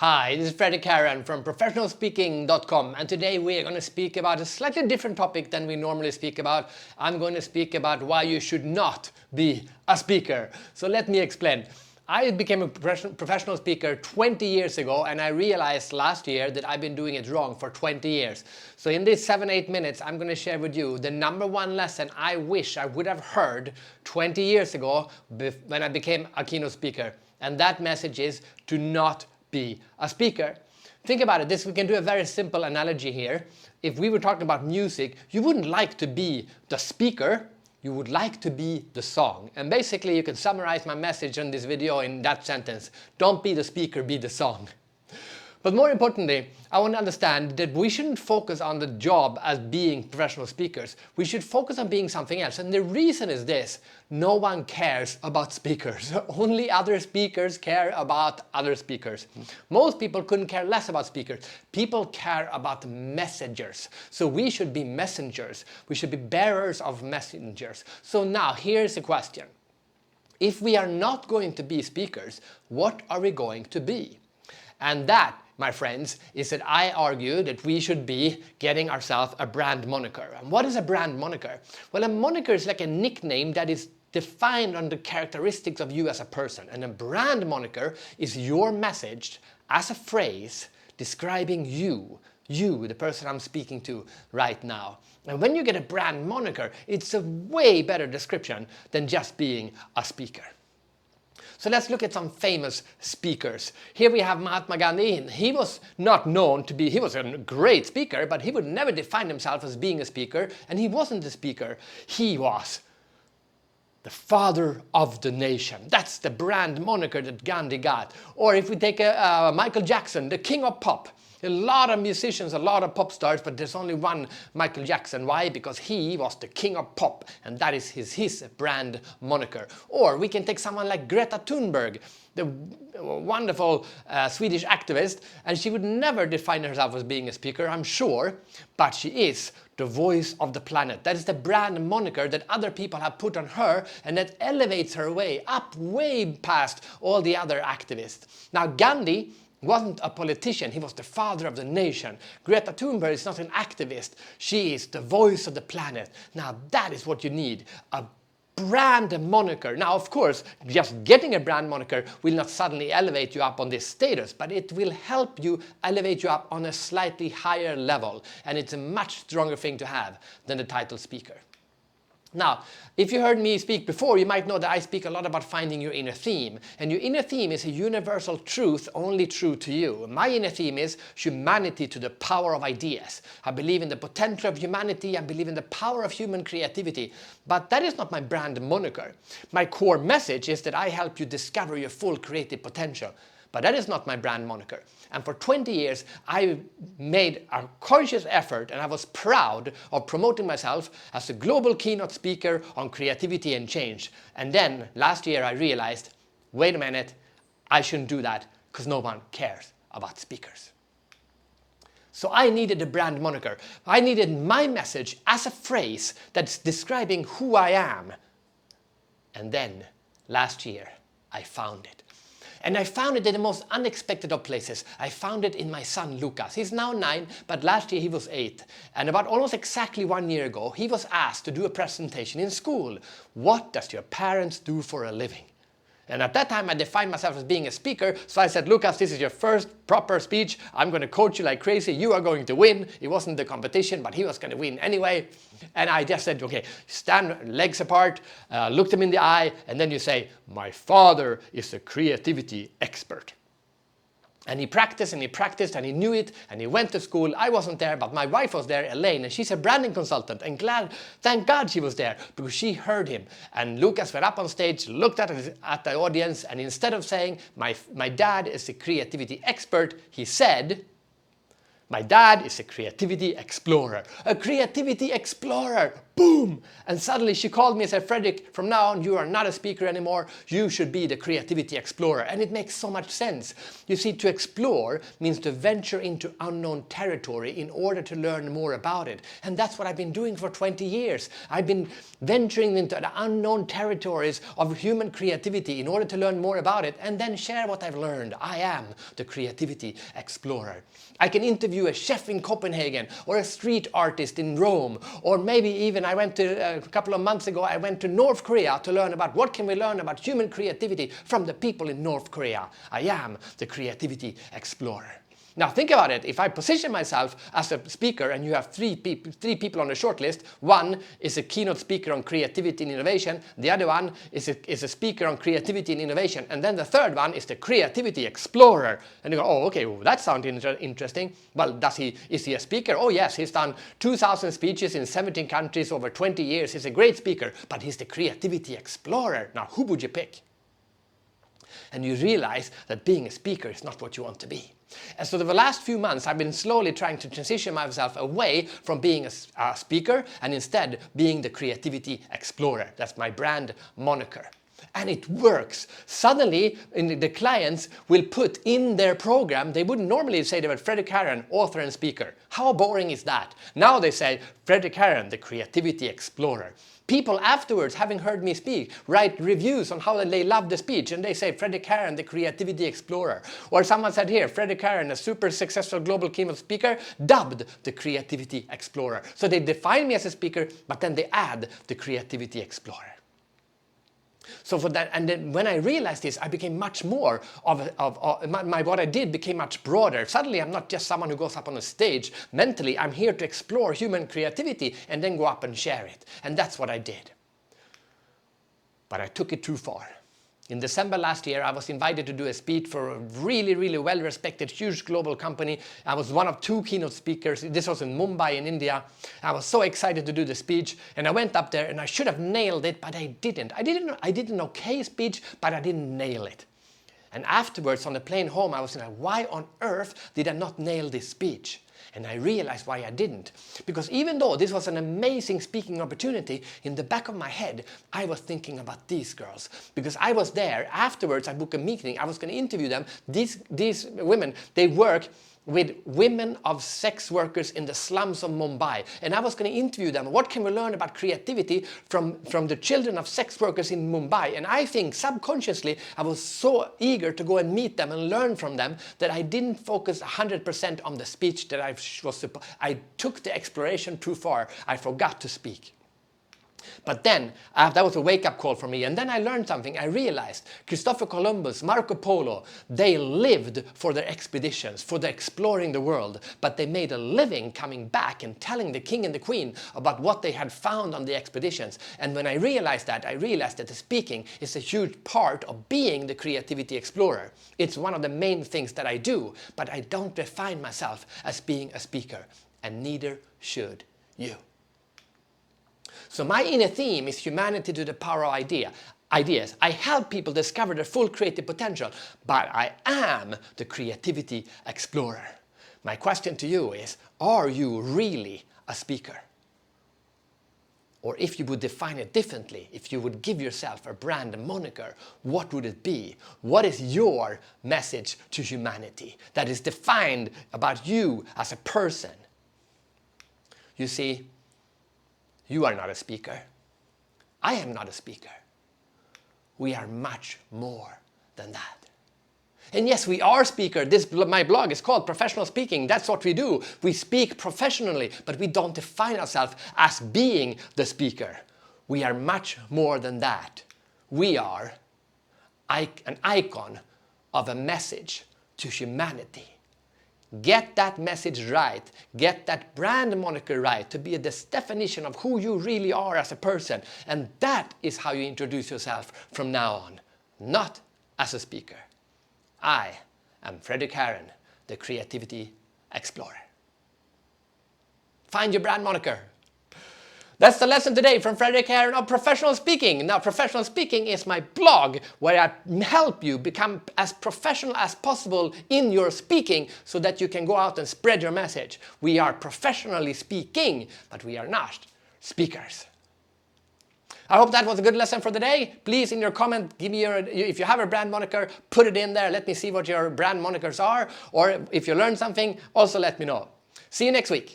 Hi, this is Freddie Karen from professionalspeaking.com, and today we are going to speak about a slightly different topic than we normally speak about. I'm going to speak about why you should not be a speaker. So let me explain. I became a professional speaker 20 years ago, and I realized last year that I've been doing it wrong for 20 years. So in these 7-8 minutes, I'm going to share with you the number one lesson I wish I would have heard 20 years ago when I became a keynote speaker. And that message is to not be a speaker. Think about it. We can do a very simple analogy here. If we were talking about music, you wouldn't like to be the speaker, you would like to be the song. And basically you can summarize my message in this video in that sentence. Don't be the speaker, be the song. But more importantly, I want to understand that we shouldn't focus on the job as being professional speakers. We should focus on being something else. And the reason is this: no one cares about speakers. Only other speakers care about other speakers. Most people couldn't care less about speakers. People care about messengers. So we should be messengers. We should be bearers of messengers. So now here's a question. If we are not going to be speakers, what are we going to be? And that, my friends, is that I argue that we should be getting ourselves a brand moniker. And what is a brand moniker? Well, a moniker is like a nickname that is defined on the characteristics of you as a person. And a brand moniker is your message as a phrase describing you, the person I'm speaking to right now. And when you get a brand moniker, it's a way better description than just being a speaker. So let's look at some famous speakers. Here we have Mahatma Gandhi. He was not known to be, he was a great speaker, but he would never define himself as being a speaker, and he wasn't a speaker. He was the father of the nation. That's the brand moniker that Gandhi got. Or if we take Michael Jackson, the king of pop. A lot of musicians, a lot of pop stars, but there's only one Michael Jackson. Why? Because he was the king of pop, and that is his brand moniker. Or we can take someone like Greta Thunberg, the wonderful Swedish activist, and she would never define herself as being a speaker, I'm sure, but she is the voice of the planet. That is the brand moniker that other people have put on her, and that elevates her way past all the other activists. Now, Gandhi wasn't a politician, he was the father of the nation. Greta Thunberg is not an activist, she is the voice of the planet. Now that is what you need, a brand moniker. Now of course, just getting a brand moniker will not suddenly elevate you up on this status, but it will help you elevate you up on a slightly higher level, and it's a much stronger thing to have than the title speaker. Now, if you heard me speak before, you might know that I speak a lot about finding your inner theme. And your inner theme is a universal truth only true to you. My inner theme is humanity to the power of ideas. I believe in the potential of humanity. I believe in the power of human creativity. But that is not my brand moniker. My core message is that I help you discover your full creative potential. But that is not my brand moniker. And for 20 years, I made a conscious effort, and I was proud of promoting myself as a global keynote speaker on creativity and change. And then last year I realized, wait a minute, I shouldn't do that because no one cares about speakers. So I needed a brand moniker. I needed my message as a phrase that's describing who I am. And then last year I found it. And I found it in the most unexpected of places. I found it in my son Lucas. He's now 9, but last year he was 8. And about almost exactly 1 year ago, he was asked to do a presentation in school. What does your parents do for a living? And at that time I defined myself as being a speaker, so I said, Lucas, this is your first proper speech. I'm going to coach you like crazy. You are going to win. It wasn't the competition, but he was going to win anyway. And I just said, okay, stand legs apart, look them in the eye, and then you say, my father is a creativity expert. And he practiced and he practiced and he knew it, and he went to school. I wasn't there, but my wife was there, Elaine, and she's a branding consultant, and thank God she was there because she heard him. And Lucas went up on stage, looked at the audience, and instead of saying, my dad is a creativity expert, he said, My dad is a creativity explorer. A creativity explorer! Boom! And suddenly she called me and said, Fredrik, from now on you are not a speaker anymore. You should be the creativity explorer. And it makes so much sense. You see, to explore means to venture into unknown territory in order to learn more about it. And that's what I've been doing for 20 years. I've been venturing into the unknown territories of human creativity in order to learn more about it and then share what I've learned. I am the creativity explorer. I can interview a chef in Copenhagen or a street artist in Rome, or maybe even a couple of months ago I went to North Korea to learn about what can we learn about human creativity from the people in North Korea. I am the creativity explorer. Now think about it. If I position myself as a speaker and you have three people on the short list, one is a keynote speaker on creativity and innovation, the other one is a speaker on creativity and innovation, and then the third one is the creativity explorer. And you go, oh, okay, well, that sounds interesting. Well, is he a speaker? Oh yes, he's done 2,000 speeches in 17 countries over 20 years. He's a great speaker, but he's the creativity explorer. Now, who would you pick? And you realize that being a speaker is not what you want to be. And so the last few months I've been slowly trying to transition myself away from being a speaker and instead being the creativity explorer. That's my brand moniker. And it works. Suddenly the clients will put in their program, they wouldn't normally say they were Fredrik Herren, author and speaker. How boring is that? Now they say Fredrik Herren, the creativity explorer. People afterwards, having heard me speak, write reviews on how they love the speech, and they say Fredrik Herren, the creativity explorer. Or someone said here, Fredrik Herren, a super successful global keynote speaker, dubbed the creativity explorer. So they define me as a speaker, but then they add the creativity explorer. So for that, and then when I realized this, I became much more what I did became much broader. Suddenly, I'm not just someone who goes up on a stage. Mentally, I'm here to explore human creativity and then go up and share it. And that's what I did. But I took it too far. In December last year, I was invited to do a speech for a really, really well-respected, huge global company. I was one of 2 keynote speakers. This was in Mumbai in India. I was so excited to do the speech, and I went up there, and I should have nailed it, but I didn't. I did an okay speech, but I didn't nail it. And afterwards, on the plane home, I was like, why on earth did I not nail this speech? And I realized why I didn't. Because even though this was an amazing speaking opportunity, in the back of my head, I was thinking about these girls. Because I was there. Afterwards, I booked a meeting. I was going to interview them. These women, they work with women of sex workers in the slums of Mumbai. And I was going to interview them. What can we learn about creativity from the children of sex workers in Mumbai? And I think subconsciously, I was so eager to go and meet them and learn from them that I didn't focus 100% on the speech that I took the exploration too far. I forgot to speak. But then, that was a wake-up call for me. And then I learned something. I realized Christopher Columbus, Marco Polo, they lived for their expeditions, for their exploring the world. But they made a living coming back and telling the king and the queen about what they had found on the expeditions. And when I realized that the speaking is a huge part of being the creativity explorer. It's one of the main things that I do. But I don't define myself as being a speaker. And neither should you. So my inner theme is humanity to the power of ideas. I help people discover their full creative potential, but I am the creativity explorer. My question to you is, are you really a speaker? Or if you would define it differently, if you would give yourself a brand moniker, what would it be? What is your message to humanity that is defined about you as a person? You see, you are not a speaker. I am not a speaker. We are much more than that. And yes, we are speakers. My blog is called Professional Speaking. That's what we do. We speak professionally, but we don't define ourselves as being the speaker. We are much more than that. We are an icon of a message to humanity. Get that message right. Get that brand moniker right to be the definition of who you really are as a person. And that is how you introduce yourself from now on. Not as a speaker. I am Fredrik Herren, the creativity explorer. Find your brand moniker. That's the lesson today from Frederick Heron of Professional Speaking. Now, Professional Speaking is my blog where I help you become as professional as possible in your speaking so that you can go out and spread your message. We are professionally speaking, but we are not speakers. I hope that was a good lesson for the day. Please, in your comment, give me if you have a brand moniker, put it in there. Let me see what your brand monikers are. Or if you learned something, also let me know. See you next week.